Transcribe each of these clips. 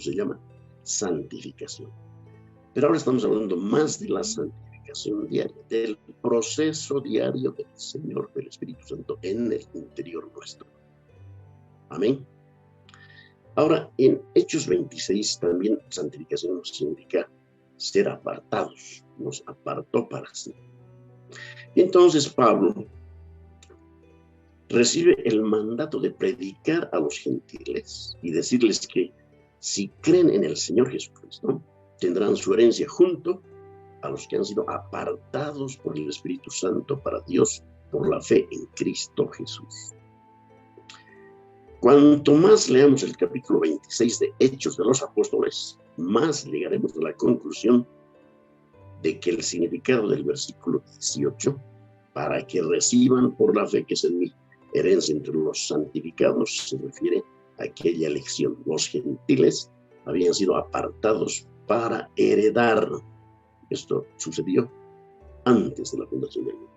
se llama santificación. Pero ahora estamos hablando más de la santificación diaria, del proceso diario del Señor, del Espíritu Santo en el interior nuestro. Amén. Ahora, en Hechos 26 también santificación nos indica ser apartados, nos apartó para sí. Y entonces Pablo recibe el mandato de predicar a los gentiles y decirles que si creen en el Señor Jesucristo, tendrán su herencia junto a los que han sido apartados por el Espíritu Santo para Dios por la fe en Cristo Jesús. Cuanto más leamos el capítulo 26 de Hechos de los Apóstoles, más llegaremos a la conclusión de que el significado del versículo 18, para que reciban por la fe que es en mí herencia entre los santificados, se refiere a aquella elección. Los gentiles habían sido apartados para heredar. Esto sucedió antes de la fundación del mundo.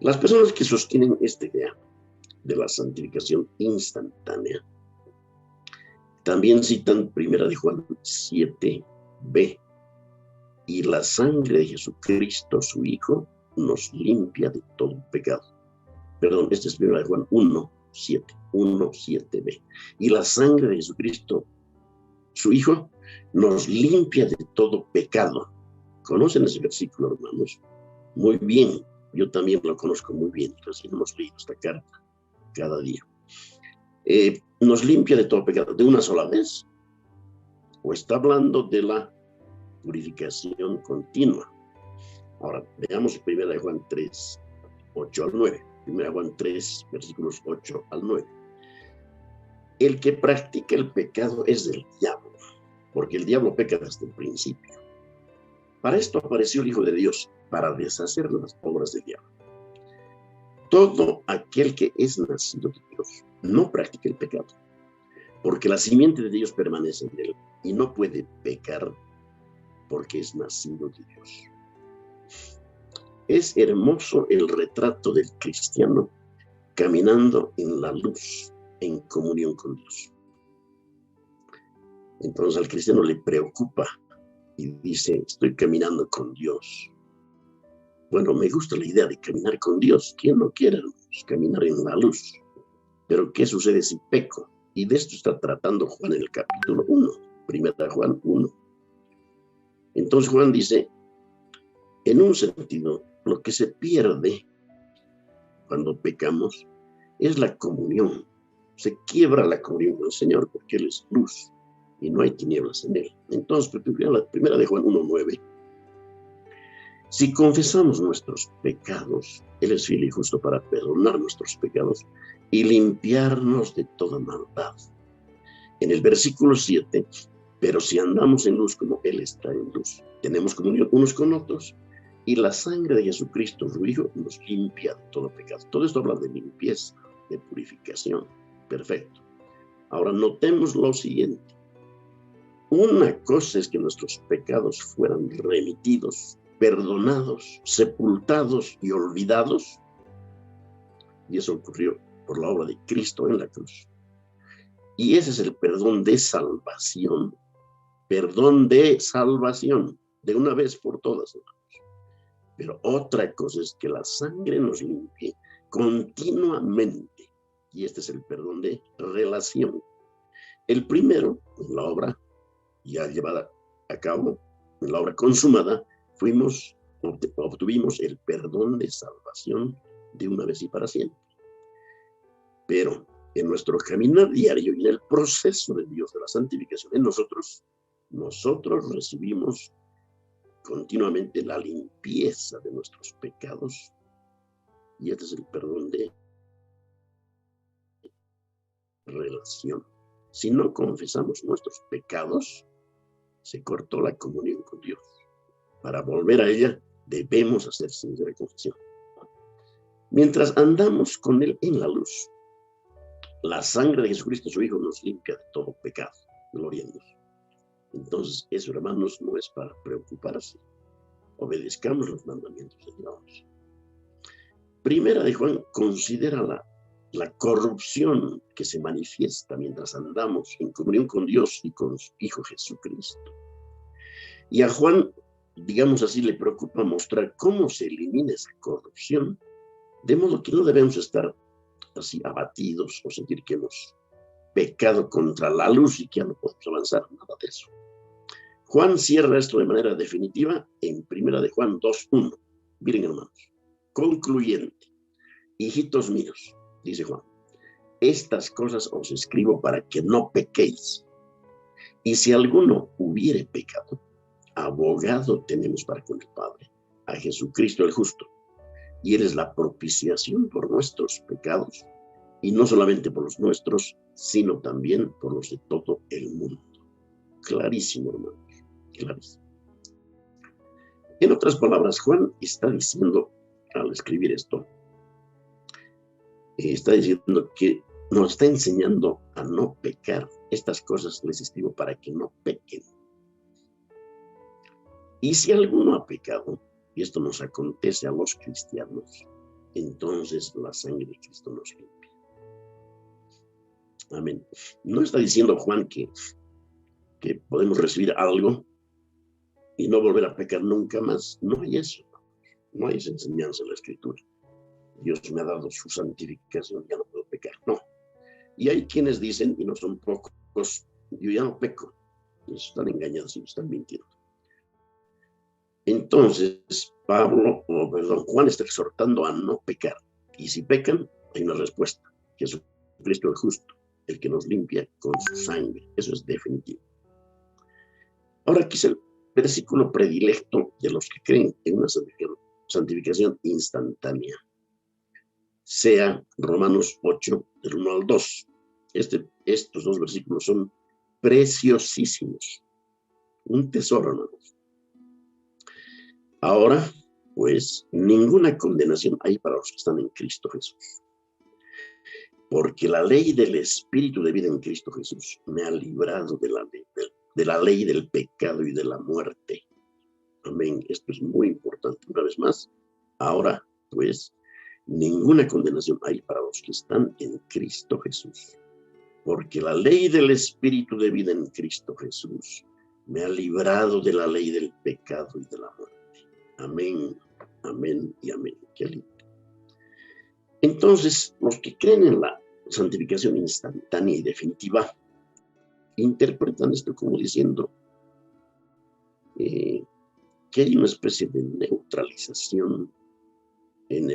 Las personas que sostienen esta idea de la santificación instantánea también citan 1 de Juan 7b. Y la sangre de Jesucristo, su Hijo, nos limpia de todo pecado. Perdón, este es 1 de Juan 1:7b. Y la sangre de Jesucristo, su Hijo, nos limpia de todo pecado. ¿Conocen ese versículo, hermanos? Muy bien, yo también lo conozco muy bien, recién hemos leído esta carta cada día. Nos limpia de todo pecado, ¿de una sola vez? ¿O está hablando de la purificación continua? Ahora, veamos 1 de Juan 3, 8 al 9. 1 Juan 3, versículos 8 al 9. El que practica el pecado es del diablo, porque el diablo peca desde el principio. Para esto apareció el Hijo de Dios, para deshacer las obras del diablo. Todo aquel que es nacido de Dios no practica el pecado, porque la simiente de Dios permanece en él y no puede pecar porque es nacido de Dios. Es hermoso el retrato del cristiano caminando en la luz, en comunión con Dios. Entonces al cristiano le preocupa y dice, estoy caminando con Dios. Bueno, me gusta la idea de caminar con Dios. ¿Quién no quiere caminar en la luz? Pero ¿qué sucede si peco? Y de esto está tratando Juan en el capítulo 1, 1 Juan 1. Entonces Juan dice, en un sentido, lo que se pierde cuando pecamos es la comunión. Se quiebra la comunión con el Señor porque Él es luz y no hay tinieblas en Él. Entonces, la 1 de Juan 1:9, si confesamos nuestros pecados, Él es fiel y justo para perdonar nuestros pecados y limpiarnos de toda maldad. En el versículo 7, pero si andamos en luz como Él está en luz, tenemos comunión unos con otros y la sangre de Jesucristo, su Hijo, nos limpia de todo pecado. Todo esto habla de limpieza, de purificación. Perfecto. Ahora notemos lo siguiente. Una cosa es que nuestros pecados fueran remitidos, perdonados, sepultados y olvidados. Y eso ocurrió por la obra de Cristo en la cruz. Y ese es el perdón de salvación. Perdón de salvación, de una vez por todas, hermanos. Pero otra cosa es que la sangre nos limpie continuamente. Y este es el perdón de relación. El primero, en la obra ya llevada a cabo, en la obra consumada, obtuvimos el perdón de salvación de una vez y para siempre. Pero en nuestro caminar diario y en el proceso de Dios de la santificación en nosotros recibimos continuamente la limpieza de nuestros pecados y este es el perdón de relación. Si no confesamos nuestros pecados, se cortó la comunión con Dios. Para volver a ella, debemos hacer sincera confesión. Mientras andamos con Él en la luz, la sangre de Jesucristo, su Hijo, nos limpia de todo pecado. Gloria a Dios. Entonces, eso, hermanos, no es para preocuparse. Obedezcamos los mandamientos de Dios. Primera de Juan considera la la corrupción que se manifiesta mientras andamos en comunión con Dios y con su Hijo Jesucristo. Y a Juan, digamos así, le preocupa mostrar cómo se elimina esa corrupción, de modo que no debemos estar así abatidos o sentir que hemos pecado contra la luz y que ya no podemos avanzar, nada de eso. Juan cierra esto de manera definitiva en 1 de Juan 2:1. Miren, hermanos, concluyente, hijitos míos, dice Juan, estas cosas os escribo para que no pequéis. Y si alguno hubiere pecado, abogado tenemos para con el Padre, a Jesucristo el justo. Y Él es la propiciación por nuestros pecados, y no solamente por los nuestros, sino también por los de todo el mundo. Clarísimo, hermanos, clarísimo. En otras palabras, Juan está diciendo, al escribir esto, está diciendo que nos está enseñando a no pecar. Estas cosas les escribo para que no pequen. Y si alguno ha pecado, y esto nos acontece a los cristianos, entonces la sangre de Cristo nos limpia. Amén. No está diciendo Juan que podemos recibir algo y no volver a pecar nunca más. No hay eso. No hay esa enseñanza en la Escritura. Dios me ha dado su santificación, ya no puedo pecar. No. Y hay quienes dicen, y no son pocos, yo ya no peco. Y están engañados y están mintiendo. Entonces, Juan está exhortando a no pecar. Y si pecan, hay una respuesta. Jesucristo el justo, el que nos limpia con su sangre. Eso es definitivo. Ahora, aquí es el versículo predilecto de los que creen en una santificación instantánea. Sea Romanos 8, del 1 al 2. Estos dos versículos son preciosísimos. Un tesoro, hermanos. Ahora, pues, ninguna condenación hay para los que están en Cristo Jesús. Porque la ley del Espíritu de vida en Cristo Jesús me ha librado de la ley del pecado y de la muerte. Amén. Esto es muy importante. Una vez más, ahora, pues, ninguna condenación hay para los que están en Cristo Jesús. Porque la ley del Espíritu de vida en Cristo Jesús me ha librado de la ley del pecado y de la muerte. Amén, amén y amén. Qué lindo. Entonces, los que creen en la santificación instantánea y definitiva, interpretan esto como diciendo que hay una especie de neutralización en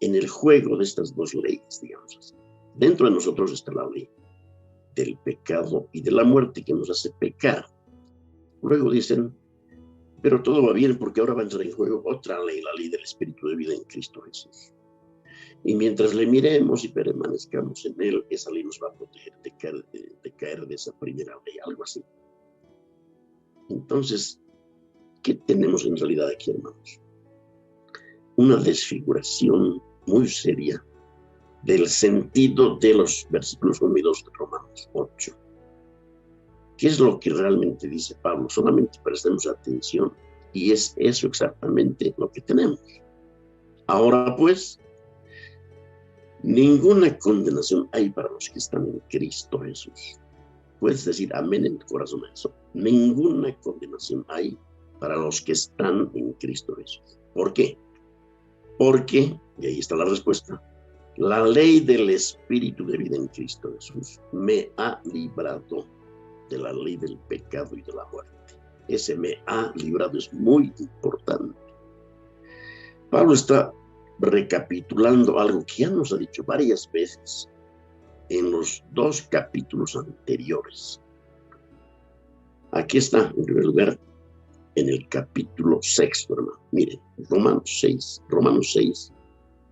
el juego de estas dos leyes, digamos así. Dentro de nosotros está la ley del pecado y de la muerte que nos hace pecar. Luego dicen, pero todo va bien porque ahora va a entrar en juego otra ley, la ley del Espíritu de vida en Cristo Jesús. Y mientras le miremos y permanezcamos en Él, esa ley nos va a proteger de caer de esa primera ley, algo así. Entonces, ¿qué tenemos en realidad aquí, hermanos? Una desfiguración muy seria del sentido de los versículos 1 y 2 de Romanos 8. ¿Qué es lo que realmente dice Pablo? Solamente prestemos atención y es eso exactamente lo que tenemos. Ahora pues, ninguna condenación hay para los que están en Cristo Jesús. Puedes decir amén en tu corazón a eso. Ninguna condenación hay para los que están en Cristo Jesús. ¿Por qué? Porque, y ahí está la respuesta, la ley del Espíritu de vida en Cristo Jesús me ha librado de la ley del pecado y de la muerte. Ese me ha librado es muy importante. Pablo está recapitulando algo que ya nos ha dicho varias veces en los 2 capítulos anteriores. Aquí está, en primer lugar, en el capítulo 6, hermano. Miren, Romanos 6,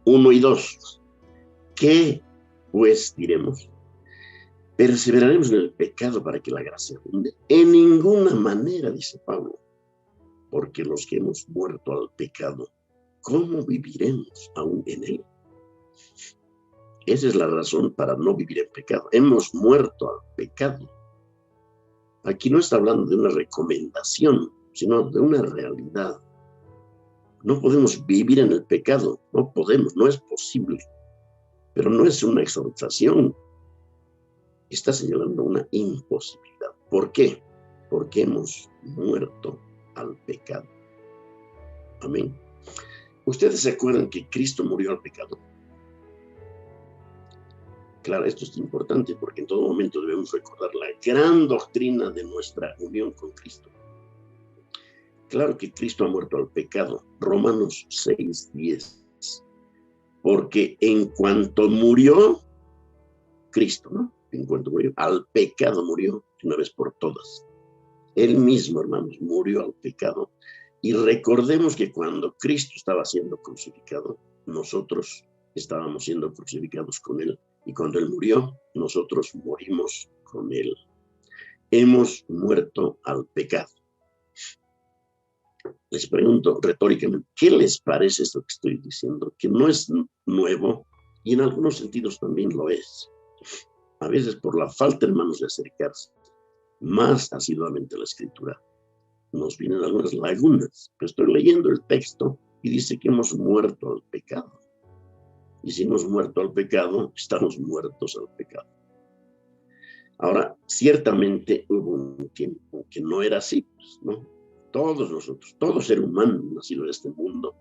1 y 2. ¿Qué pues diremos? ¿Perseveraremos en el pecado para que la gracia abunde? En ninguna manera, dice Pablo, porque los que hemos muerto al pecado, ¿cómo viviremos aún en él? Esa es la razón para no vivir en pecado. Hemos muerto al pecado. Aquí no está hablando de una recomendación, sino de una realidad. No podemos vivir en el pecado, no podemos, no es posible. Pero no es una exhortación, está señalando una imposibilidad. ¿Por qué? Porque hemos muerto al pecado. Amén. ¿Ustedes se acuerdan que Cristo murió al pecado? Claro, esto es importante porque en todo momento debemos recordar la gran doctrina de nuestra unión con Cristo. Claro que Cristo ha muerto al pecado. Romanos 6:10. Porque en cuanto murió Cristo, ¿no? En cuanto murió, al pecado murió una vez por todas. Él mismo, hermanos, murió al pecado. Y recordemos que cuando Cristo estaba siendo crucificado, nosotros estábamos siendo crucificados con Él. Y cuando Él murió, nosotros morimos con Él. Hemos muerto al pecado. Les pregunto retóricamente, ¿qué les parece esto que estoy diciendo? Que no es nuevo y en algunos sentidos también lo es. A veces por la falta, hermanos, de acercarse más asiduamente a la Escritura, nos vienen algunas lagunas. Pero estoy leyendo el texto y dice que hemos muerto al pecado. Y si hemos muerto al pecado, estamos muertos al pecado. Ahora, ciertamente hubo un tiempo que no era así, pues, ¿no? Todos nosotros, todo ser humano nacido en este mundo,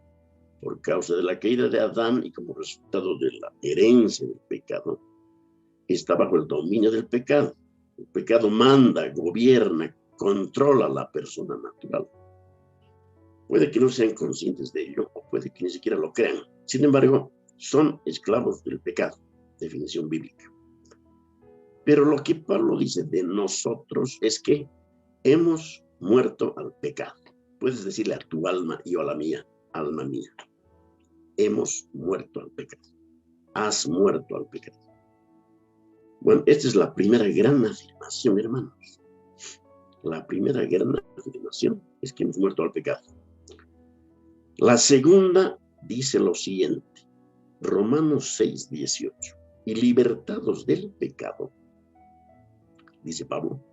por causa de la caída de Adán y como resultado de la herencia del pecado, está bajo el dominio del pecado. El pecado manda, gobierna, controla a la persona natural. Puede que no sean conscientes de ello o puede que ni siquiera lo crean. Sin embargo, son esclavos del pecado, definición bíblica. Pero lo que Pablo dice de nosotros es que hemos muerto al pecado. Puedes decirle a tu alma y yo a la mía, alma mía. Hemos muerto al pecado. Has muerto al pecado. Bueno, esta es la primera gran afirmación, hermanos. La primera gran afirmación es que hemos muerto al pecado. La segunda dice lo siguiente, Romanos 6:18. Y libertados del pecado, dice Pablo,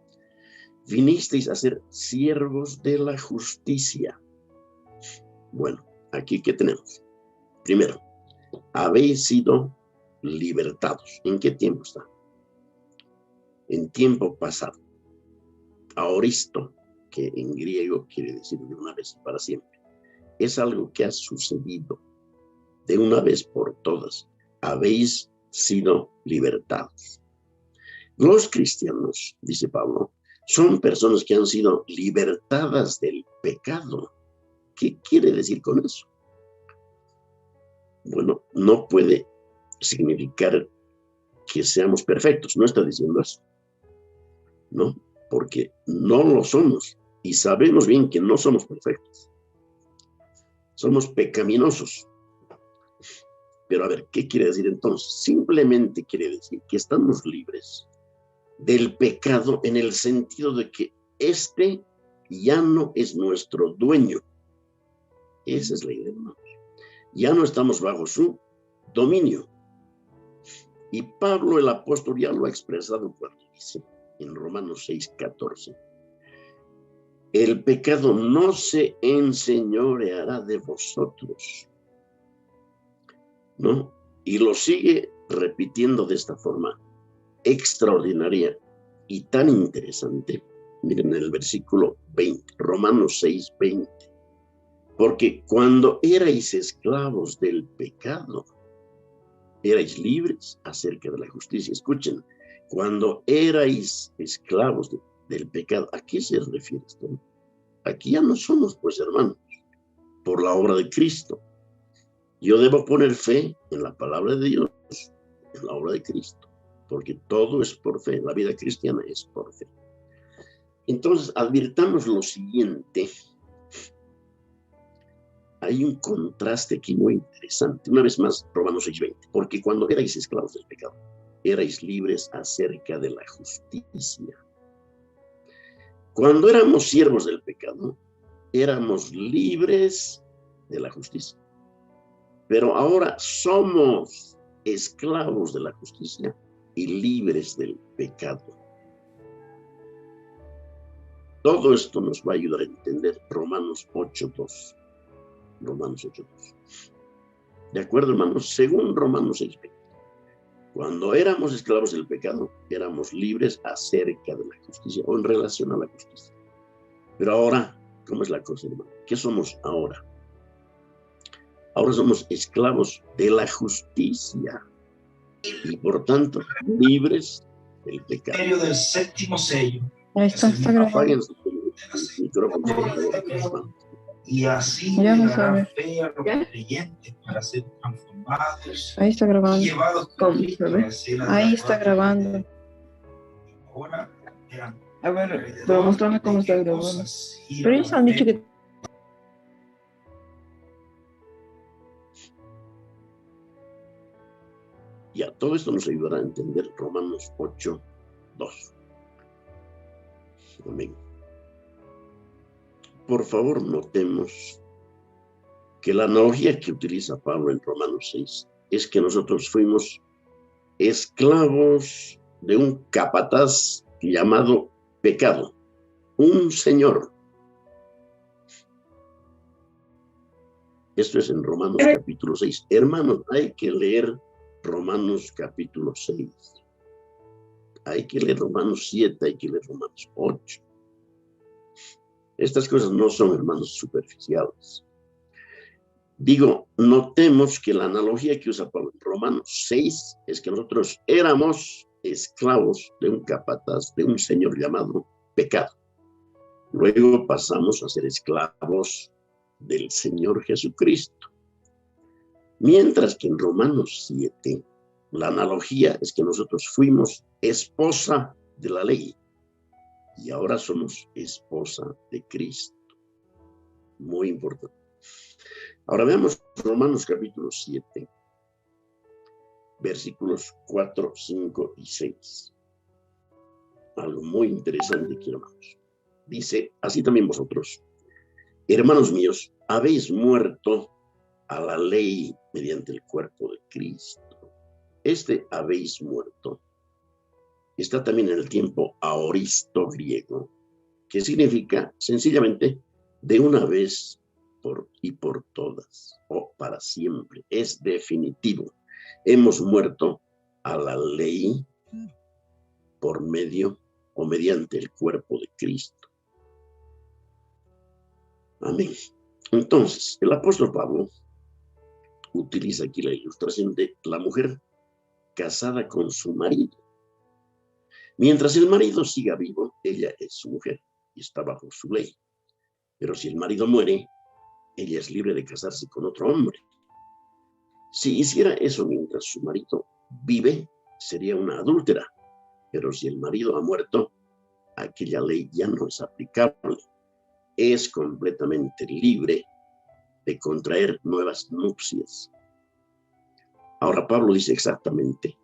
vinisteis a ser siervos de la justicia. Bueno, aquí ¿qué tenemos? Primero, habéis sido libertados. ¿En qué tiempo está? En tiempo pasado. Aoristo, que en griego quiere decir de una vez y para siempre. Es algo que ha sucedido de una vez por todas. Habéis sido libertados. Los cristianos, dice Pablo, son personas que han sido libertadas del pecado. ¿Qué quiere decir con eso? Bueno, no puede significar que seamos perfectos, no está diciendo eso, ¿no? Porque no lo somos y sabemos bien que no somos perfectos. Somos pecaminosos. Pero a ver, ¿qué quiere decir entonces? Simplemente quiere decir que estamos libres del pecado en el sentido de que este ya no es nuestro dueño. Esa es la idea, hermanos. Ya no estamos bajo su dominio. Y Pablo el apóstol ya lo ha expresado cuando dice en Romanos 6:14, el pecado no se enseñoreará de vosotros, ¿no? Y lo sigue repitiendo de esta forma extraordinaria y tan interesante. Miren el versículo 20, Romanos 6:20. Porque cuando erais esclavos del pecado, erais libres acerca de la justicia. Escuchen, cuando erais esclavos del pecado, ¿a qué se refiere esto? Aquí ya no somos, pues, hermanos, por la obra de Cristo. Yo debo poner fe en la palabra de Dios, en la obra de Cristo, porque todo es por fe. La vida cristiana es por fe. Entonces, advirtamos lo siguiente. Hay un contraste aquí muy interesante. Una vez más, Romanos 6:20. Porque cuando erais esclavos del pecado, erais libres acerca de la justicia. Cuando éramos siervos del pecado, éramos libres de la justicia. Pero ahora somos esclavos de la justicia y libres del pecado. Todo esto nos va a ayudar a entender Romanos 8:2. Romanos 8:2. ¿De acuerdo, hermanos? Según Romanos 6:20, Cuando éramos esclavos del pecado, éramos libres acerca de la justicia o en relación a la justicia. Pero ahora, ¿cómo es la cosa, hermano? ¿Qué somos ahora? Ahora somos esclavos de la justicia y por tanto libres del pecado. Del séptimo sello. Ahí está grabando. Apaguen su micrófono, por favor, hermano. Y así Ya le no dará sabe. fe a los creyentes para ser transformados Ahí está grabando. y llevados por ¿Cómo? Cristo al cielo. Ahí está grabando. Ahora eran A ver, pero mostrame cómo está grabando. Pero ellos han dicho que... Ya, todo esto nos ayudará a entender Romanos 8, 2. Amén. Por favor, notemos que la analogía que utiliza Pablo en Romanos 6 es que nosotros fuimos esclavos de un capataz llamado pecado, un señor. Esto es en Romanos capítulo 6. Hermanos, hay que leer Romanos capítulo 6. Hay que leer Romanos 7, hay que leer Romanos 8. Estas cosas no son, hermanos, superficiales. Digo, notemos que la analogía que usa Pablo en Romanos 6 es que nosotros éramos esclavos de un capataz, de un señor llamado pecado. Luego pasamos a ser esclavos del Señor Jesucristo. Mientras que en Romanos 7, la analogía es que nosotros fuimos esposa de la ley y ahora somos esposa de Cristo. Muy importante. Ahora veamos Romanos capítulo 7, versículos 4, 5 y 6. Algo muy interesante aquí, hermanos. Dice, así también vosotros, hermanos míos, habéis muerto a la ley mediante el cuerpo de Cristo. Habéis muerto está también en el tiempo aoristo griego, que significa sencillamente de una vez y por todas, o para siempre. Es definitivo. Hemos muerto a la ley por medio o mediante el cuerpo de Cristo. Amén. Entonces, el apóstol Pablo utiliza aquí la ilustración de la mujer casada con su marido. Mientras el marido siga vivo, ella es su mujer y está bajo su ley. Pero si el marido muere, ella es libre de casarse con otro hombre. Si hiciera eso mientras su marido vive, sería una adúltera. Pero si el marido ha muerto, aquella ley ya no es aplicable. Es completamente libre de contraer nuevas nupcias. Ahora Pablo dice exactamente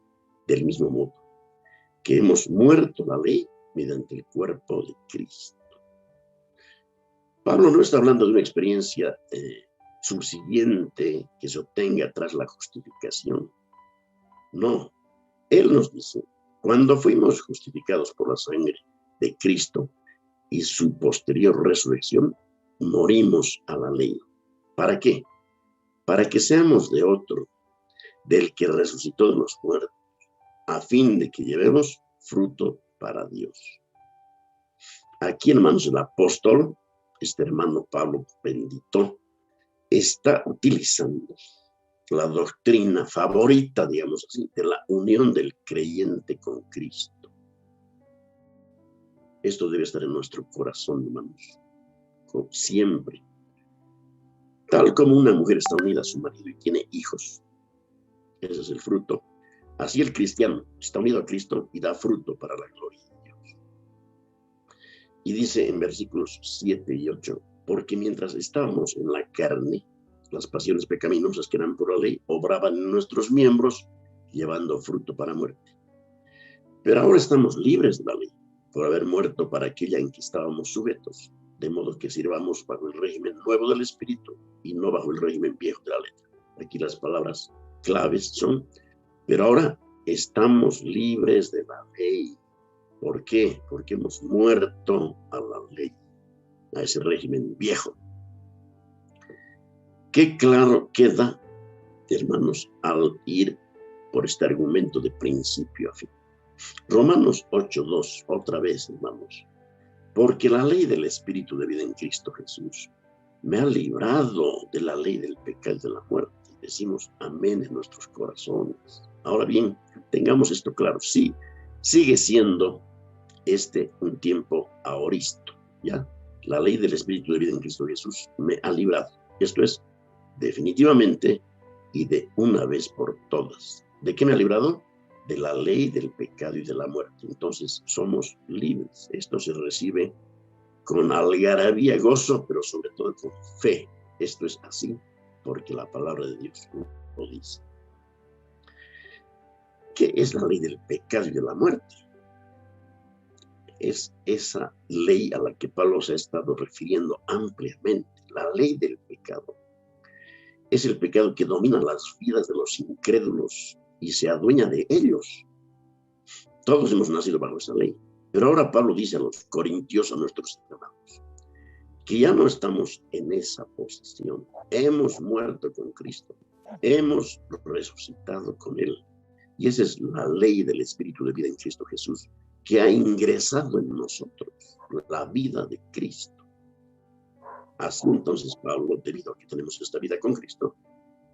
del mismo modo que hemos muerto la ley mediante el cuerpo de Cristo. Pablo no está hablando de una experiencia subsiguiente que se obtenga tras la justificación. No, él nos dice, cuando fuimos justificados por la sangre de Cristo y su posterior resurrección, morimos a la ley. ¿Para qué? Para que seamos de otro, del que resucitó de los muertos, a fin de que llevemos fruto para Dios. Aquí, hermanos, el apóstol, este hermano Pablo bendito, está utilizando la doctrina favorita, digamos así, de la unión del creyente con Cristo. Esto debe estar en nuestro corazón, hermanos, siempre. Tal como una mujer está unida a su marido y tiene hijos, ese es el fruto. Así el cristiano está unido a Cristo y da fruto para la gloria de Dios. Y dice en versículos 7 y 8, porque mientras estábamos en la carne, las pasiones pecaminosas que eran por la ley obraban en nuestros miembros, llevando fruto para muerte. Pero ahora estamos libres de la ley, por haber muerto para aquella en que estábamos sujetos, de modo que sirvamos bajo el régimen nuevo del Espíritu y no bajo el régimen viejo de la letra. Aquí las palabras claves son, pero ahora estamos libres de la ley. ¿Por qué? Porque hemos muerto a la ley, a ese régimen viejo. Qué claro queda, hermanos, al ir por este argumento de principio a fin. Romanos 8:2, otra vez, hermanos. Porque la ley del Espíritu de vida en Cristo Jesús me ha librado de la ley del pecado y de la muerte. Decimos amén en nuestros corazones. Ahora bien, tengamos esto claro. Sí, sigue siendo un tiempo aoristo, ¿ya? La ley del Espíritu de vida en Cristo Jesús me ha librado. Esto es definitivamente y de una vez por todas. ¿De qué me ha librado? De la ley del pecado y de la muerte. Entonces somos libres. Esto se recibe con algarabía, gozo, pero sobre todo con fe. Esto es así porque la palabra de Dios lo dice. ¿Qué es la ley del pecado y de la muerte? Es esa ley a la que Pablo se ha estado refiriendo ampliamente. La ley del pecado es el pecado que domina las vidas de los incrédulos y se adueña de ellos. Todos hemos nacido bajo esa ley. Pero ahora Pablo dice a los corintios, a nuestros hermanos, que ya no estamos en esa posición. Hemos muerto con Cristo. Hemos resucitado con Él. Y esa es la ley del Espíritu de vida en Cristo Jesús, que ha ingresado en nosotros, la vida de Cristo. Así entonces Pablo, debido a que tenemos esta vida con Cristo,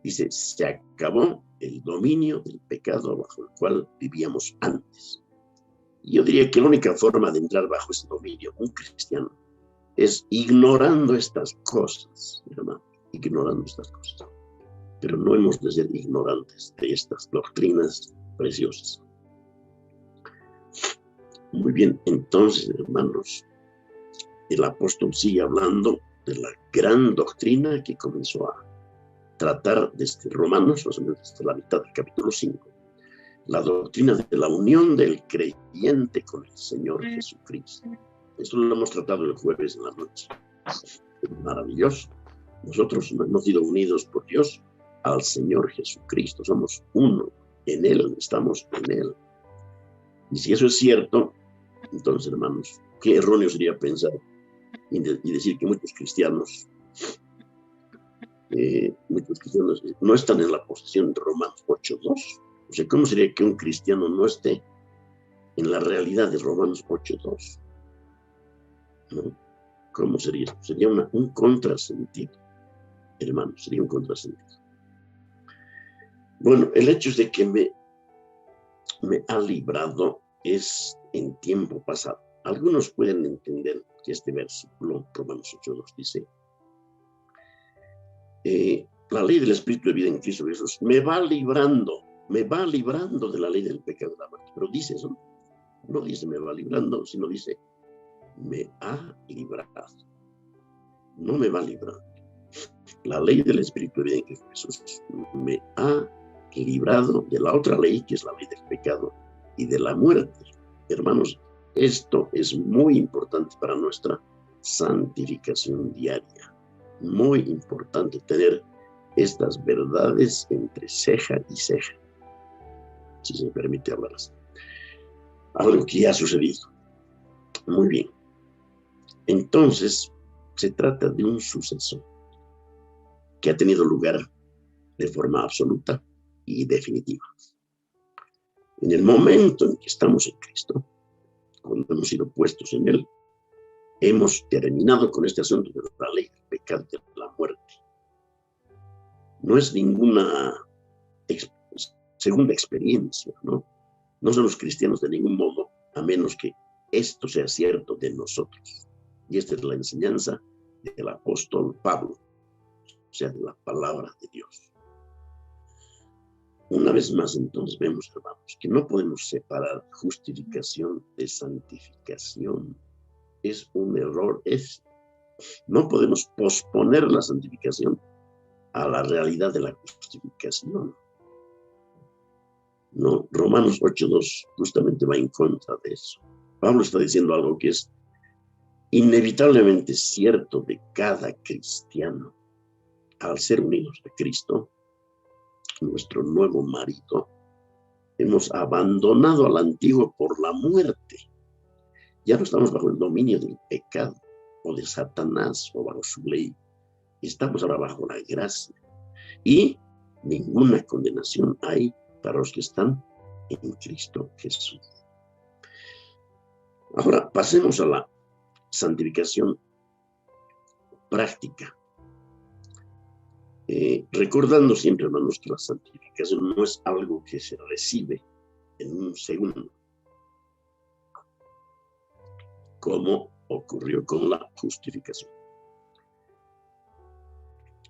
dice, se acabó el dominio del pecado bajo el cual vivíamos antes. Y yo diría que la única forma de entrar bajo ese dominio, un cristiano, es ignorando estas cosas, hermano, ignorando estas cosas. Pero no hemos de ser ignorantes de estas doctrinas preciosas. Muy bien, entonces, hermanos, el apóstol sigue hablando de la gran doctrina que comenzó a tratar desde Romanos, o sea, desde la mitad del capítulo 5, la doctrina de la unión del creyente con el Señor Jesucristo. Esto lo hemos tratado el jueves en la noche. Es maravilloso. Nosotros hemos sido unidos por Dios al Señor Jesucristo. Somos uno en Él, estamos en Él. Y si eso es cierto, entonces, hermanos, qué erróneo sería pensar y decir que muchos cristianos no están en la posición de Romanos 8:2. O sea, ¿cómo sería que un cristiano no esté en la realidad de Romanos 8:2? ¿No? ¿Cómo sería? Sería un contrasentido, hermano, sería un contrasentido. Bueno, el hecho es de que me ha librado es en tiempo pasado. Algunos pueden entender que este versículo, Romanos 8:2, dice, la ley del Espíritu de vida en Cristo Jesús me va librando de la ley del pecado y de la muerte. Pero dice eso, no dice me va librando, sino dice me ha librado. No me va librando. La ley del Espíritu de vida en Cristo Jesús me ha librado de la otra ley, que es la ley del pecado y de la muerte. Hermanos, esto es muy importante para nuestra santificación diaria. Muy importante tener estas verdades entre ceja y ceja, si se me permite hablar así. Algo que ya ha sucedido. Muy bien. Entonces, se trata de un suceso que ha tenido lugar de forma absoluta y definitiva. En el momento en que estamos en Cristo, cuando hemos sido puestos en Él, hemos terminado con este asunto de la ley del pecado y de la muerte. No es ninguna segunda experiencia, ¿no? No somos cristianos de ningún modo, a menos que esto sea cierto de nosotros. Y esta es la enseñanza del apóstol Pablo, o sea, de la palabra de Dios. Una vez más, entonces, vemos, hermanos, que no podemos separar justificación de santificación. Es un error. No podemos posponer la santificación a la realidad de la justificación. No, Romanos 8:2 justamente va en contra de eso. Pablo está diciendo algo que es inevitablemente cierto de cada cristiano. Al ser unidos a Cristo, nuestro nuevo marido, hemos abandonado al antiguo por la muerte. Ya no estamos bajo el dominio del pecado o de Satanás o bajo su ley. Estamos ahora bajo la gracia. Y ninguna condenación hay para los que están en Cristo Jesús. Ahora pasemos a la santificación práctica. Recordando siempre, hermanos, que la santificación no es algo que se recibe en un segundo, como ocurrió con la justificación.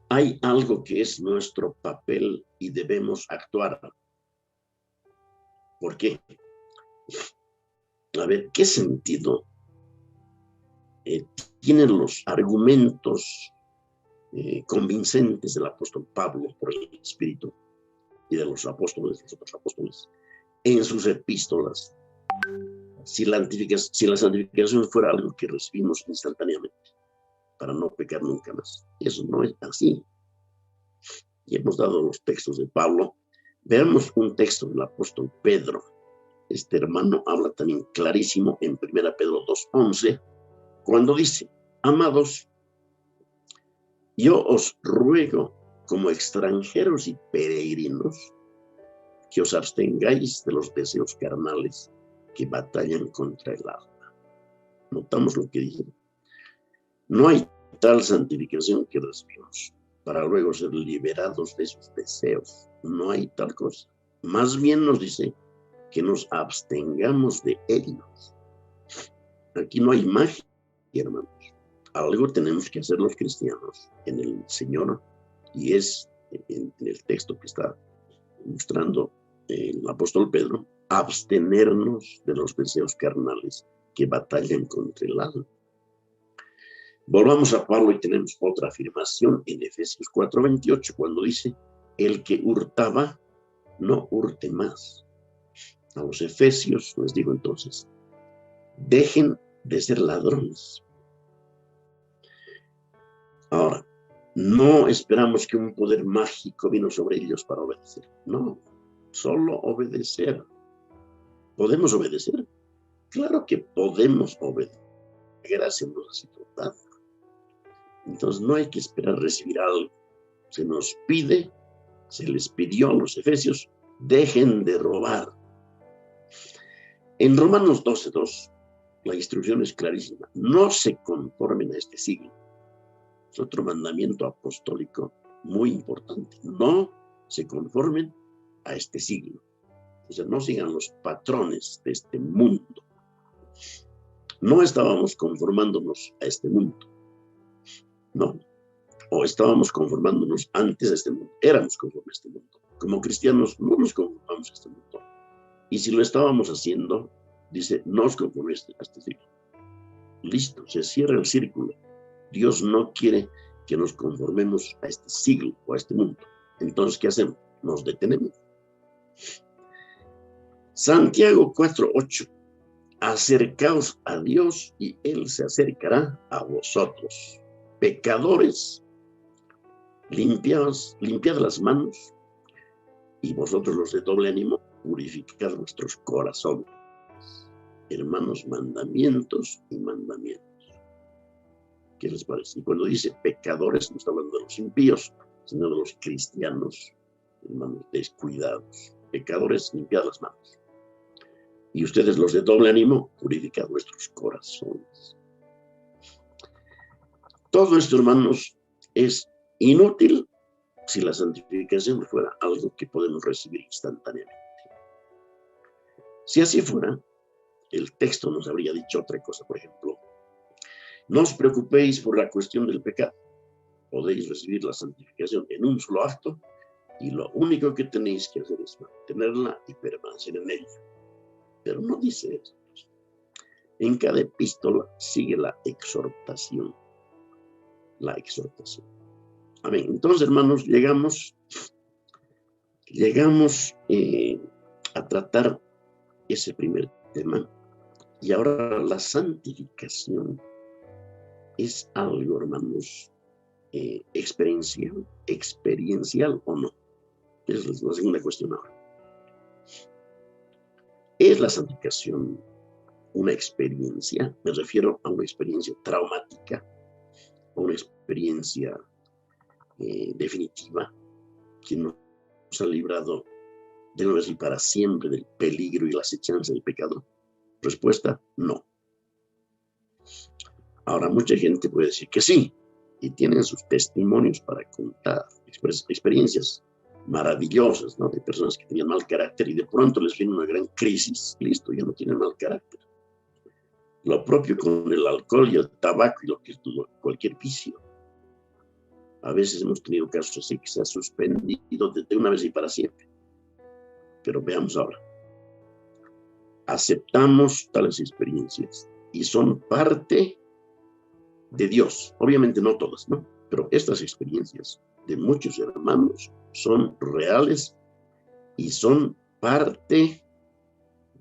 Hay algo que es nuestro papel y debemos actuar. ¿Por qué? A ver, ¿qué sentido tienen los argumentos convincentes del apóstol Pablo por el Espíritu y de los apóstoles, los otros apóstoles, en sus epístolas? Si la santificación fuera algo que recibimos instantáneamente para no pecar nunca más. Eso no es así. Y hemos dado los textos de Pablo. Veamos un texto del apóstol Pedro. Este hermano habla también clarísimo en 1 Pedro 2:11, cuando dice: amados, yo os ruego como extranjeros y peregrinos que os abstengáis de los deseos carnales que batallan contra el alma. Notamos lo que dice. No hay tal santificación que recibimos para luego ser liberados de esos deseos. No hay tal cosa. Más bien nos dice que nos abstengamos de ellos. Aquí no hay magia, hermanos. Algo tenemos que hacer los cristianos en el Señor, y es en el texto que está mostrando el apóstol Pedro: abstenernos de los deseos carnales que batallan contra el alma. Volvamos a Pablo y tenemos otra afirmación en Efesios 4:28, cuando dice: el que hurtaba, no hurte más. A los efesios les digo entonces: dejen de ser ladrones. Ahora, no esperamos que un poder mágico vino sobre ellos para obedecer. No, solo obedecer. ¿Podemos obedecer? Claro que podemos obedecer. Gracia nos ha sido dada. Entonces no hay que esperar recibir algo. Se nos pide, se les pidió a los efesios: dejen de robar. En Romanos 12:2, la instrucción es clarísima: no se conformen a este siglo. Es otro mandamiento apostólico muy importante. No se conformen a este siglo. O sea, no sigan los patrones de este mundo. No estábamos conformándonos a este mundo. No. O estábamos conformándonos antes de este mundo. Éramos conformes a este mundo. Como cristianos no nos conformamos a este mundo. Y si lo estábamos haciendo, dice: no os conforméis a este siglo. Listo, se cierra el círculo. Dios no quiere que nos conformemos a este siglo o a este mundo. Entonces, ¿qué hacemos? Nos detenemos. Santiago 4:8. Acercaos a Dios y Él se acercará a vosotros. Pecadores, limpiad las manos, y vosotros los de doble ánimo, purificad vuestros corazones. Hermanos, mandamientos y mandamientos. ¿Qué les parece? Y cuando dice pecadores, no está hablando de los impíos, sino de los cristianos, hermanos, descuidados. Pecadores, limpiad las manos. Y ustedes, los de doble ánimo, purificad vuestros corazones. Todo esto, hermanos, es inútil si la santificación fuera algo que podemos recibir instantáneamente. Si así fuera, el texto nos habría dicho otra cosa. Por ejemplo: no os preocupéis por la cuestión del pecado. Podéis recibir la santificación en un solo acto, y lo único que tenéis que hacer es mantenerla y permanecer en ella. Pero no dice eso. En cada epístola sigue la exhortación. La exhortación. Amén. Entonces, hermanos, llegamos a tratar ese primer tema. Y ahora la santificación es algo, hermanos, experiencial o no. Esa es la segunda cuestión ahora. ¿Es la santificación una experiencia? Me refiero a una experiencia traumática, a una experiencia definitiva que nos ha librado de una vez y para siempre del peligro y la acechanza del pecado? Respuesta, no. Ahora, mucha gente puede decir que sí, y tienen sus testimonios para contar, experiencias maravillosas, ¿no? De personas que tenían mal carácter y de pronto les viene una gran crisis, listo, ya no tienen mal carácter. Lo propio con el alcohol y el tabaco y cualquier vicio. A veces hemos tenido casos así que se ha suspendido de una vez y para siempre. Pero veamos ahora. Aceptamos tales experiencias y son parte de Dios. Obviamente no todas, ¿no? Pero estas experiencias de muchos hermanos son reales y son parte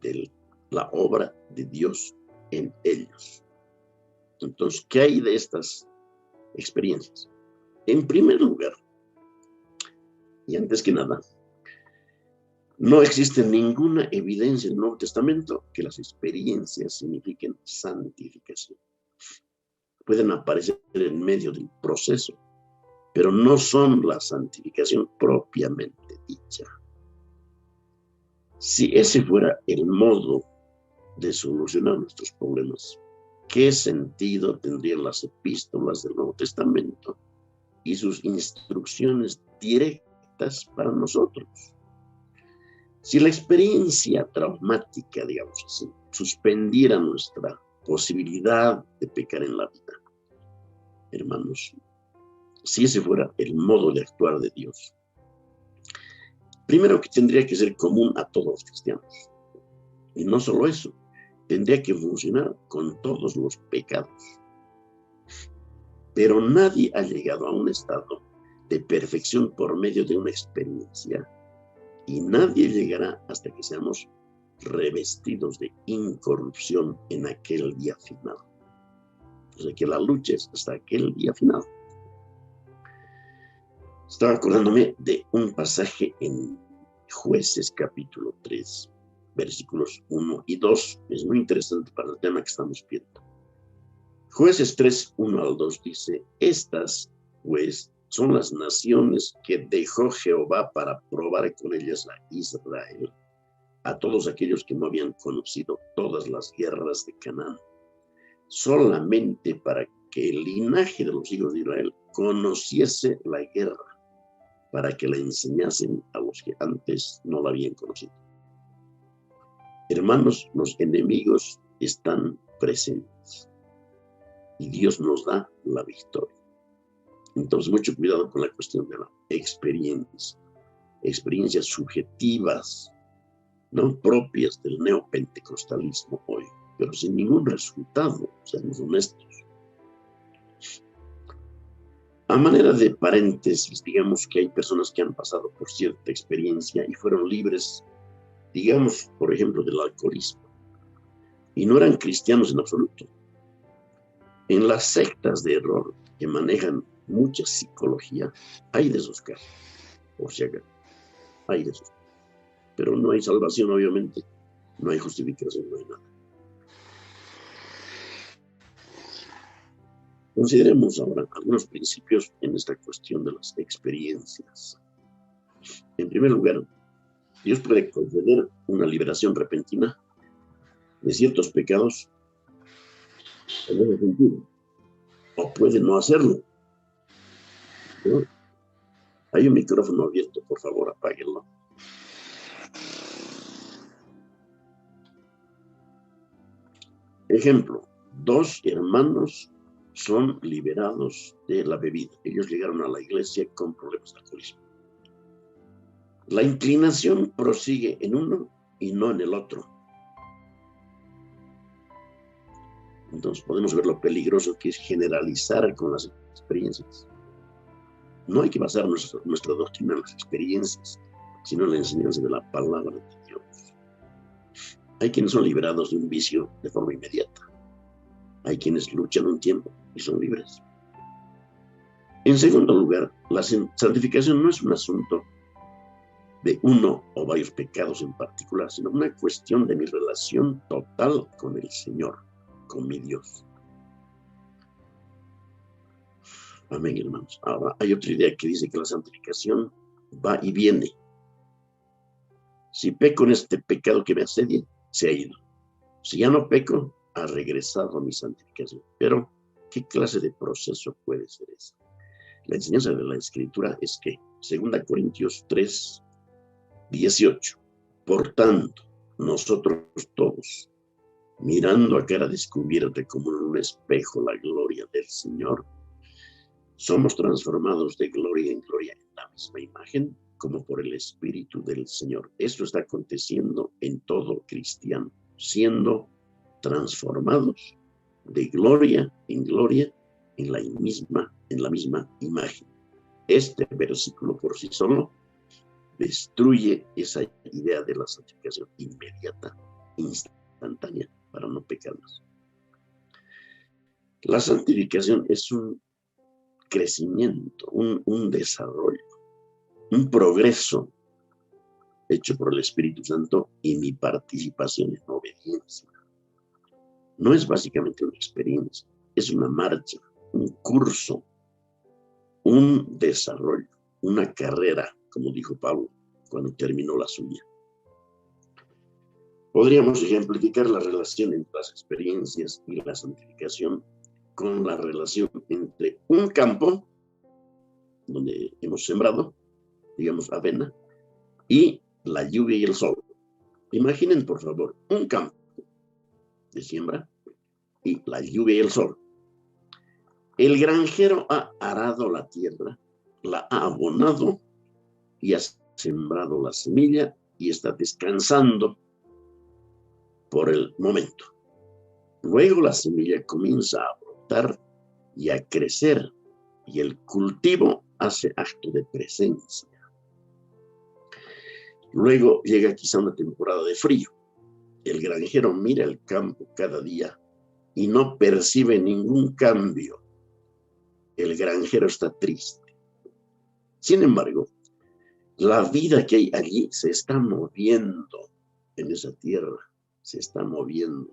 de la obra de Dios en ellos. Entonces, ¿qué hay de estas experiencias? En primer lugar, y antes que nada, no existe ninguna evidencia en el Nuevo Testamento que las experiencias signifiquen santificación. Pueden aparecer en medio del proceso, pero no son la santificación propiamente dicha. Si ese fuera el modo de solucionar nuestros problemas, ¿qué sentido tendrían las epístolas del Nuevo Testamento y sus instrucciones directas para nosotros? Si la experiencia traumática, digamos así, suspendiera nuestra posibilidad de pecar en la vida, hermanos, si ese fuera el modo de actuar de Dios, primero que tendría que ser común a todos los cristianos. Y no solo eso, tendría que funcionar con todos los pecados. Pero nadie ha llegado a un estado de perfección por medio de una experiencia. Y nadie llegará hasta que seamos revestidos de incorrupción en aquel día final. O sea que la lucha es hasta aquel día final. Estaba acordándome de un pasaje en Jueces capítulo 3, versículos 1 y 2. Es muy interesante para el tema que estamos viendo. Jueces 3, 1 al 2 dice: estas, pues, son las naciones que dejó Jehová para probar con ellas a Israel, a todos aquellos que no habían conocido todas las guerras de Canaán, solamente para que el linaje de los hijos de Israel conociese la guerra, para que la enseñasen a los que antes no la habían conocido. Hermanos, los enemigos están presentes y Dios nos da la victoria. Entonces, mucho cuidado con la cuestión de la experiencia, experiencias subjetivas, no propias del neopentecostalismo hoy, pero sin ningún resultado, seamos honestos. A manera de paréntesis, digamos que hay personas que han pasado por cierta experiencia y fueron libres, digamos, por ejemplo, del alcoholismo, y no eran cristianos en absoluto. En las sectas de error que manejan mucha psicología, hay de esos casos, por si acaso, hay de esos. Pero no hay salvación, obviamente, no hay justificación, no hay nada. Consideremos ahora algunos principios en esta cuestión de las experiencias. En primer lugar, Dios puede conceder una liberación repentina de ciertos pecados en ese sentido, o puede no hacerlo, ¿no? Hay un micrófono abierto, por favor, apáguenlo. Ejemplo, dos hermanos son liberados de la bebida. Ellos llegaron a la iglesia con problemas de alcoholismo. La inclinación prosigue en uno y no en el otro. Entonces podemos ver lo peligroso que es generalizar con las experiencias. No hay que basar nuestra doctrina en las experiencias, sino en la enseñanza de la palabra de Dios. Hay quienes son liberados de un vicio de forma inmediata. Hay quienes luchan un tiempo y son libres. En segundo lugar, la santificación no es un asunto de uno o varios pecados en particular, sino una cuestión de mi relación total con el Señor, con mi Dios. Amén, hermanos. Ahora, hay otra idea que dice que la santificación va y viene. Si peco en este pecado que me asedia, se ha ido. Si ya no peco, ha regresado a mi santificación. Pero, ¿qué clase de proceso puede ser ese? La enseñanza de la Escritura es que, 2 Corintios 3, 18, por tanto, nosotros todos, mirando a cara descubierta como en un espejo la gloria del Señor, somos transformados de gloria en gloria en la misma imagen, como por el Espíritu del Señor. Esto está aconteciendo en todo cristiano, siendo transformados de gloria en la misma imagen. Este versículo por sí solo destruye esa idea de la santificación inmediata, instantánea, para no pecar más. La santificación es un crecimiento, un desarrollo, un progreso hecho por el Espíritu Santo y mi participación en obediencia. No es básicamente una experiencia, es una marcha, un curso, un desarrollo, una carrera, como dijo Pablo cuando terminó la suya. Podríamos ejemplificar la relación entre las experiencias y la santificación con la relación entre un campo donde hemos sembrado, digamos, avena, y la lluvia y el sol. Imaginen, por favor, un campo de siembra y la lluvia y el sol. El granjero ha arado la tierra, la ha abonado y ha sembrado la semilla y está descansando por el momento. Luego la semilla comienza a brotar y a crecer y el cultivo hace acto de presencia. Luego llega quizá una temporada de frío. El granjero mira el campo cada día y no percibe ningún cambio. El granjero está triste. Sin embargo, la vida que hay allí se está moviendo en esa tierra, se está moviendo.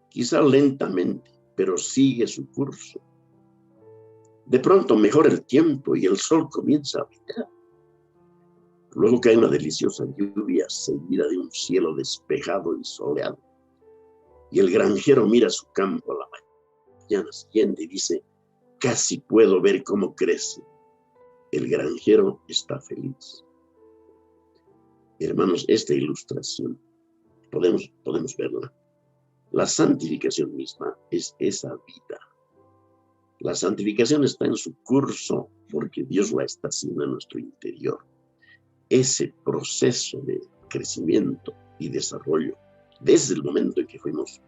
Quizá lentamente, pero sigue su curso. De pronto mejora el tiempo y el sol comienza a brillar. Luego cae una deliciosa lluvia seguida de un cielo despejado y soleado. Y el granjero mira su campo a la mañana siguiente y dice, casi puedo ver cómo crece. El granjero está feliz. Hermanos, esta ilustración podemos verla. La santificación misma es esa vida. La santificación está en su curso porque Dios la está haciendo en nuestro interior. Ese proceso de crecimiento y desarrollo desde el momento en que fuimos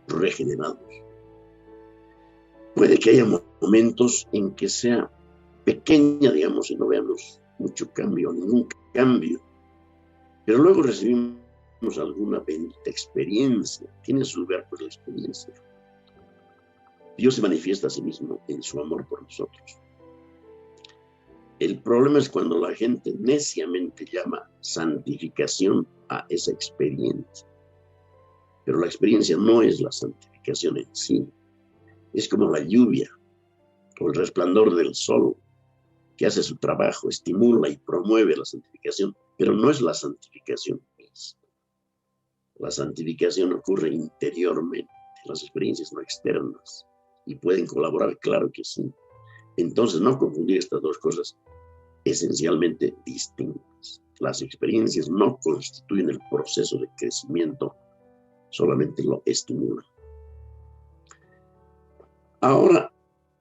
regenerados. Puede que haya momentos en que sea pequeña, digamos, y no veamos mucho cambio, ningún cambio, pero luego recibimos alguna bendita experiencia. Tiene su lugar por la experiencia. Dios se manifiesta a sí mismo en su amor por nosotros. El problema es cuando la gente neciamente llama santificación a esa experiencia. Pero la experiencia no es la santificación en sí. Es como la lluvia o el resplandor del sol que hace su trabajo, estimula y promueve la santificación, pero no es la santificación misma. La santificación ocurre interiormente, las experiencias no externas, y pueden colaborar, claro que sí. Entonces, no confundir estas dos cosas esencialmente distintas. Las experiencias no constituyen el proceso de crecimiento, solamente lo estimulan. Ahora,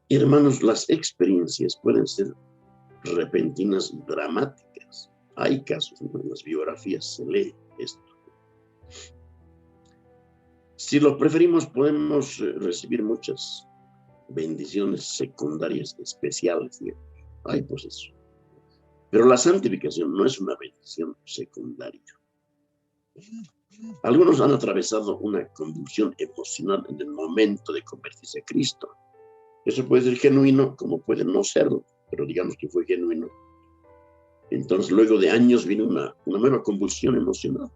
hermanos, las experiencias pueden ser repentinas y dramáticas. Hay casos, en las biografías se lee esto. Si lo preferimos, podemos recibir muchas bendiciones secundarias especiales, digamos. Ay, pues eso. Pero la santificación no es una bendición secundaria. Algunos han atravesado una convulsión emocional en el momento de convertirse a Cristo. Eso puede ser genuino, como puede no serlo, pero digamos que fue genuino. Entonces, luego de años vino una nueva convulsión emocional.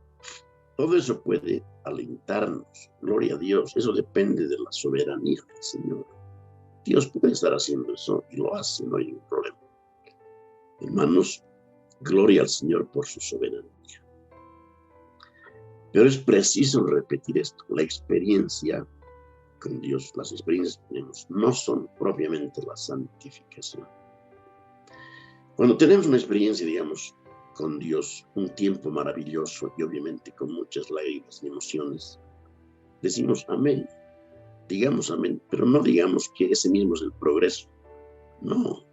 Todo eso puede alentarnos. Gloria a Dios. Eso depende de la soberanía del Señor. Dios puede estar haciendo eso y lo hace, no hay ningún problema. Hermanos, gloria al Señor por su soberanía. Pero es preciso repetir esto. La experiencia con Dios, las experiencias que tenemos, no son propiamente la santificación. Cuando tenemos una experiencia, digamos, con Dios, un tiempo maravilloso y obviamente con muchas lágrimas y emociones, decimos amén, digamos amén, pero no digamos que ese mismo es el progreso. No,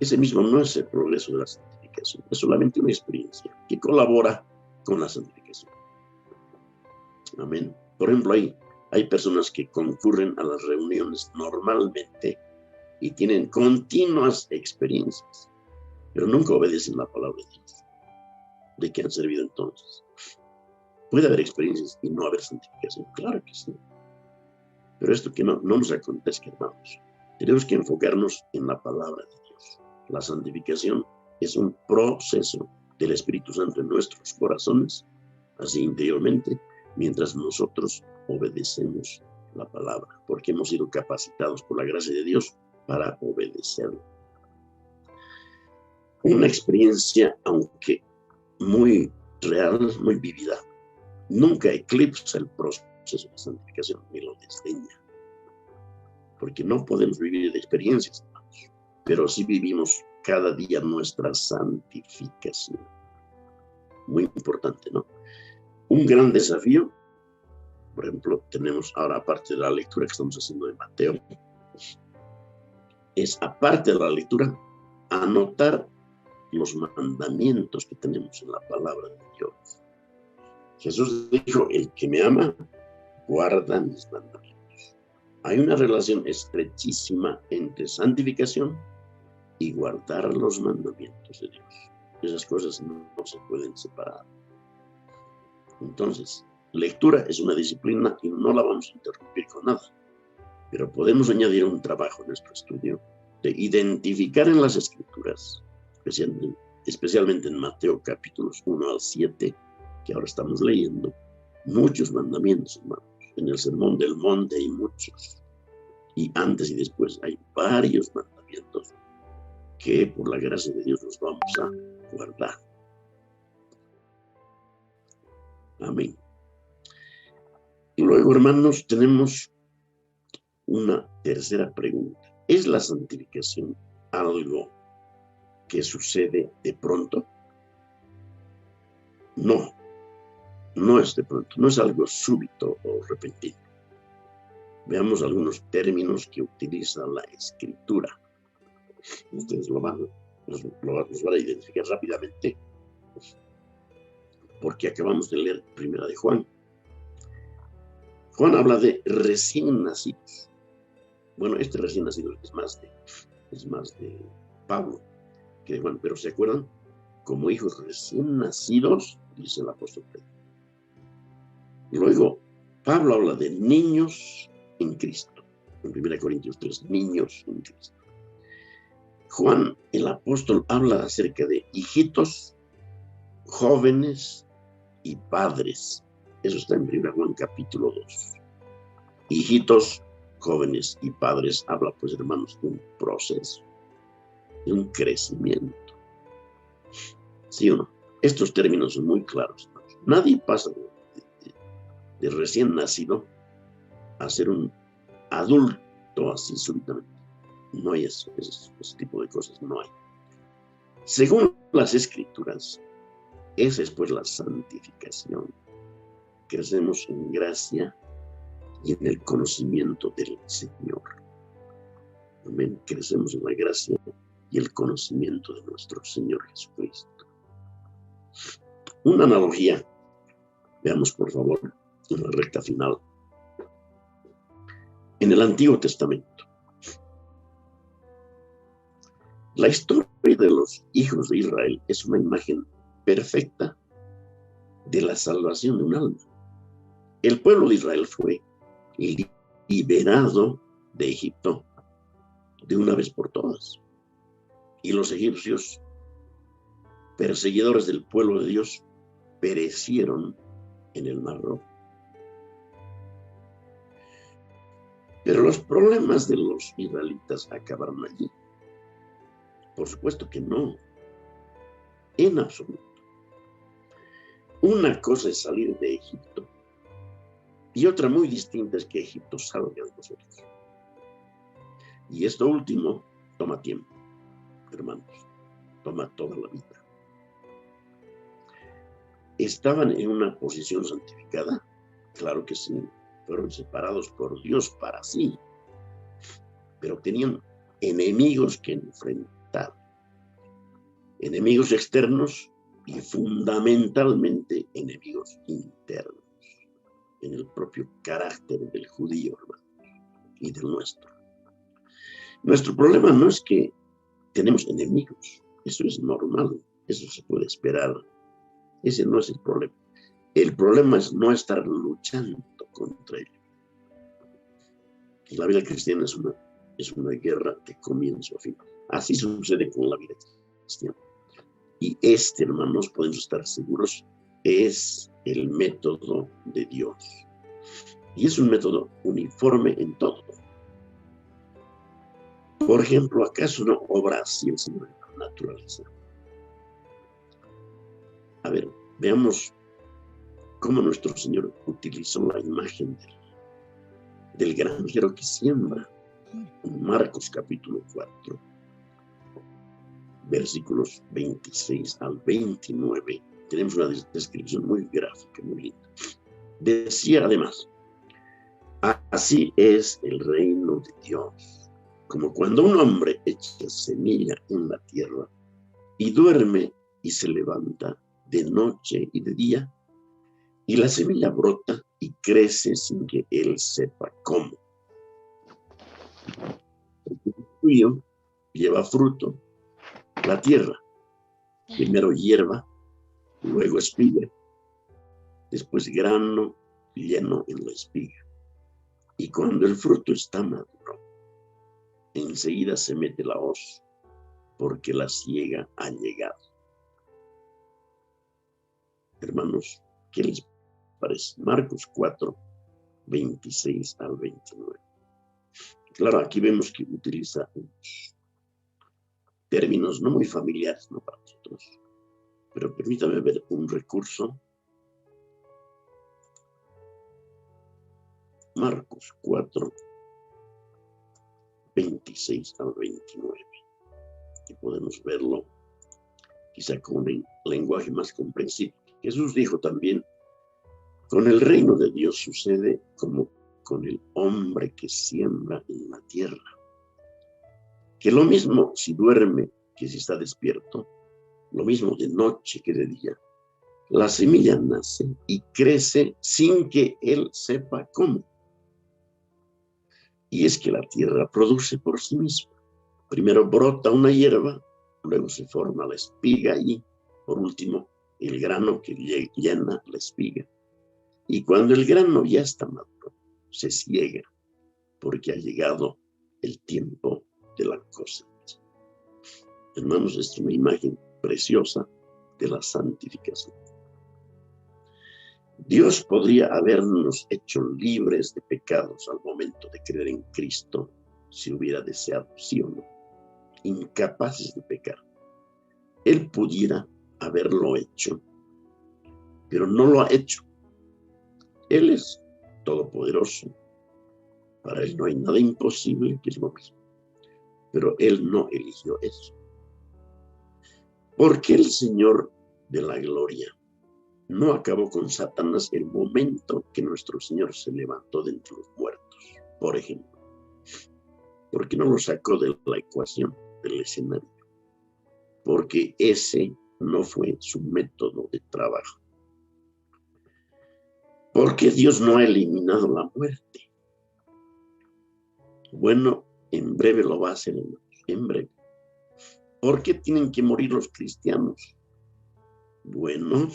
ese mismo no es el progreso de la santificación, es solamente una experiencia que colabora con la santificación. Amén. Por ejemplo, hay personas que concurren a las reuniones normalmente y tienen continuas experiencias, pero nunca obedecen la palabra de Dios. ¿De qué han servido entonces? Puede haber experiencias y no haber santificación, claro que sí. Pero esto que no nos acontezca, hermanos. Tenemos que enfocarnos en la palabra de Dios. La santificación es un proceso del Espíritu Santo en nuestros corazones, así interiormente, mientras nosotros obedecemos la palabra, porque hemos sido capacitados por la gracia de Dios para obedecerlo. Una experiencia, aunque muy real, muy vivida, nunca eclipsa el proceso de santificación ni lo desdeña, porque no podemos vivir de experiencias, pero sí vivimos cada día nuestra santificación. Muy importante, ¿no? Un gran desafío, por ejemplo, tenemos ahora, aparte de la lectura que estamos haciendo de Mateo, es aparte de la lectura, anotar los mandamientos que tenemos en la palabra de Dios. Jesús dijo, el que me ama, guarda mis mandamientos. Hay una relación estrechísima entre santificación y guardar los mandamientos de Dios. Esas cosas no se pueden separar. Entonces, lectura es una disciplina y no la vamos a interrumpir con nada, pero podemos añadir un trabajo en nuestro estudio de identificar en las Escrituras, especialmente en Mateo capítulos 1 al 7, que ahora estamos leyendo, muchos mandamientos, hermanos. En el Sermón del Monte hay muchos, y antes y después hay varios mandamientos que por la gracia de Dios nos vamos a guardar. Amén. Y luego, hermanos, tenemos una tercera pregunta. ¿Es la santificación algo que sucede de pronto? No, no es de pronto, no es algo súbito o repentino. Veamos algunos términos que utiliza la Escritura. Ustedes los van a identificar rápidamente, porque acabamos de leer Primera de Juan. Juan habla de recién nacidos. Bueno, este recién nacido es más de Pablo que de Juan, pero ¿se acuerdan? Como hijos recién nacidos, dice el apóstol Pedro. Y luego, Pablo habla de niños en Cristo. En 1 Corintios 3, niños en Cristo. Juan, el apóstol, habla acerca de hijitos, jóvenes y padres. Eso está en 1 Juan capítulo 2. Hijitos, jóvenes y padres, habla, pues, hermanos, de un proceso, de un crecimiento. ¿Sí o no? Estos términos son muy claros, hermanos. Nadie pasa de recién nacido a ser un adulto así súbitamente. No hay ese tipo de cosas, no hay. Según las Escrituras, esa es pues la santificación. Crecemos en gracia y en el conocimiento del Señor. Amén. Crecemos en la gracia y el conocimiento de nuestro Señor Jesucristo. Una analogía, veamos por favor, en la recta final. En el Antiguo Testamento, la historia de los hijos de Israel es una imagen perfecta de la salvación de un alma. El pueblo de Israel fue liberado de Egipto de una vez por todas. Y los egipcios, perseguidores del pueblo de Dios, perecieron en el Mar Rojo. Pero los problemas de los israelitas acabaron allí. Por supuesto que no, en absoluto. Una cosa es salir de Egipto y otra muy distinta es que Egipto salga de nosotros. Y esto último toma tiempo, hermanos, toma toda la vida. ¿Estaban en una posición santificada? Claro que sí, fueron separados por Dios para sí, pero tenían enemigos que enfrentar, enemigos externos y fundamentalmente enemigos internos, en el propio carácter del judío, hermano, y del nuestro. Nuestro problema no es que tenemos enemigos, eso es normal, eso se puede esperar, ese no es el problema. El problema es no estar luchando contra ellos. La vida cristiana es una guerra de comienzo a fin. Así sucede con la vida cristiana. Y hermanos, podemos estar seguros, es el método de Dios. Y es un método uniforme en todo. Por ejemplo, ¿acaso no obra así el Señor en la naturaleza? A ver, veamos cómo nuestro Señor utilizó la imagen del granjero que siembra. En Marcos capítulo 4, versículos 26 al 29, tenemos una descripción muy gráfica, muy linda. Decía además, así es el reino de Dios, como cuando un hombre echa semilla en la tierra y duerme y se levanta de noche y de día, y la semilla brota y crece sin que él sepa cómo. El tuyo lleva fruto, la tierra, primero hierba, luego espiga, después grano lleno en la espiga. Y cuando el fruto está maduro, enseguida se mete la hoz, porque la siega ha llegado. Hermanos, ¿qué les parece? Marcos 4, 26 al 29. Claro, aquí vemos que utiliza unos términos no muy familiares, ¿no?, para nosotros. Pero permítame ver un recurso. Marcos 4, 26 al 29. Y podemos verlo quizá con un lenguaje más comprensible. Jesús dijo también, con el reino de Dios sucede como con el hombre que siembra en la tierra. Que lo mismo si duerme que si está despierto, lo mismo de noche que de día. La semilla nace y crece sin que él sepa cómo. Y es que la tierra produce por sí misma. Primero brota una hierba, luego se forma la espiga y, por último, el grano que llena la espiga. Y cuando el grano ya está maduro, se ciega, porque ha llegado el tiempo de la cosecha. Hermanos, esta es una imagen preciosa de la santificación. Dios podría habernos hecho libres de pecados al momento de creer en Cristo, si hubiera deseado, sí o no, incapaces de pecar. Él pudiera haberlo hecho, pero no lo ha hecho. Él es todopoderoso. Para él no hay nada imposible, que es lo mismo. Pero él no eligió eso. Porque el Señor de la gloria no acabó con Satanás el momento que nuestro Señor se levantó de entre los muertos, por ejemplo. Porque no lo sacó de la ecuación, del escenario. Porque ese no fue su método de trabajo. Porque Dios no ha eliminado la muerte. Bueno, en breve lo va a hacer, en breve. ¿Por qué tienen que morir los cristianos? Bueno,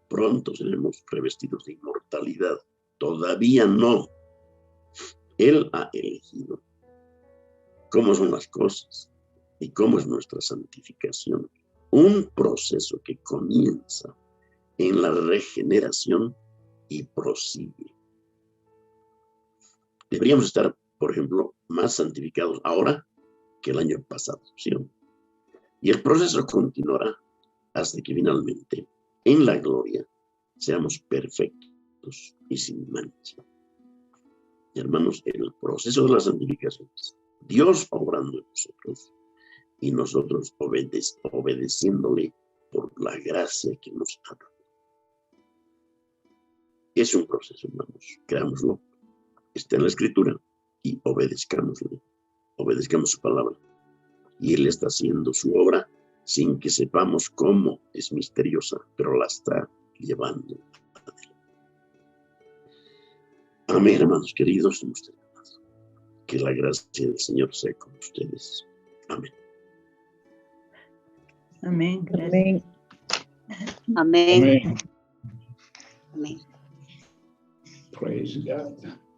pronto seremos revestidos de inmortalidad. Todavía no. Él ha elegido cómo son las cosas y cómo es nuestra santificación. Un proceso que comienza en la regeneración y prosigue. Deberíamos estar, por ejemplo, más santificados ahora que el año pasado, ¿sí? Y el proceso continuará hasta que finalmente en la gloria, seamos perfectos y sin mancha. Hermanos, el proceso de la santificación es Dios obrando en nosotros y nosotros obedeciéndole por la gracia que nos ha dado. Es un proceso, hermanos, creámoslo. Está en la Escritura y obedezcámosle, obedezcamos su palabra. Y Él está haciendo su obra sin que sepamos cómo, es misteriosa, pero la está llevando adelante. Amén, hermanos queridos, que la gracia del Señor sea con ustedes. Amén. Amén. Amén. Amén. Amén. Amén. Praise God.